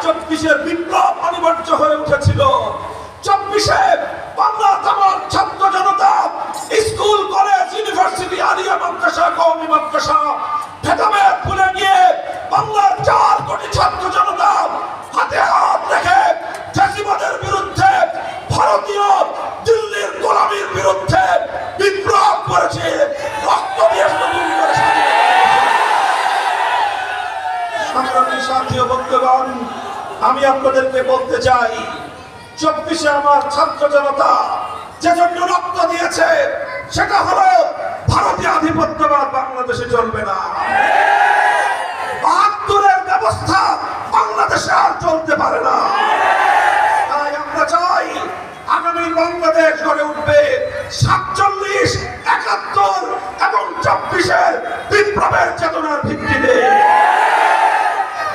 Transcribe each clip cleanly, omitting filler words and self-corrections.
24-এর বিপ্লব অনিবার্য হয়ে উঠেছিল। 24-এ বাংলার তামাম ছাত্র জনতা, স্কুল, কলেজ, ইউনিভার্সিটি, আলিয়া মাদ্রাসা, কওমি মাদ্রাসা ভেদাভেদ ভুলে গিয়ে বাংলার 4 কোটি ছাত্র জনতা হাতে হাত রেখে ফ্যাসিবাদের বিরুদ্ধে, ভারতীয় দিল্লির গোলামির বিরুদ্ধে বিপ্লব করেছে, রক্ত দিয়ে শুরু করেছে। সংগ্রামী সাথী ও বন্ধুগণ, আমি আপনাদেরকে বলতে চাই, 24-এ আমার ছাত্র জনতা যে জন্য রক্ত দিয়েছে সেটা হলো ভারতীয় আধিপত্যবাদ বাংলাদেশে চলবে না। 72-এর ব্যবস্থা বাংলাদেশে আর চলতে পারে না। তাই আমরা চাই আগামী বাংলাদেশ গড়ে উঠবে 47, 71 এবং 24-এর বিপ্লবের চেতনার ভিত্তিতে।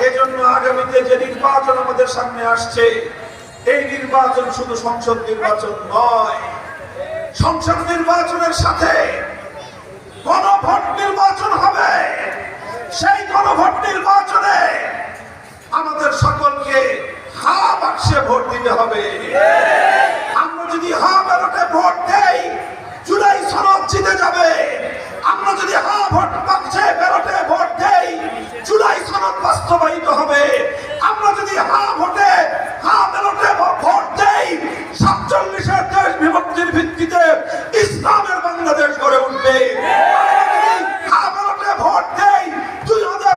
এজন্য আগামীতে যে নির্বাচন আমাদের সামনে আসছে, এই নির্বাচন শুধু সংসদ নির্বাচন নয়, সংসদ নির্বাচনের সাথে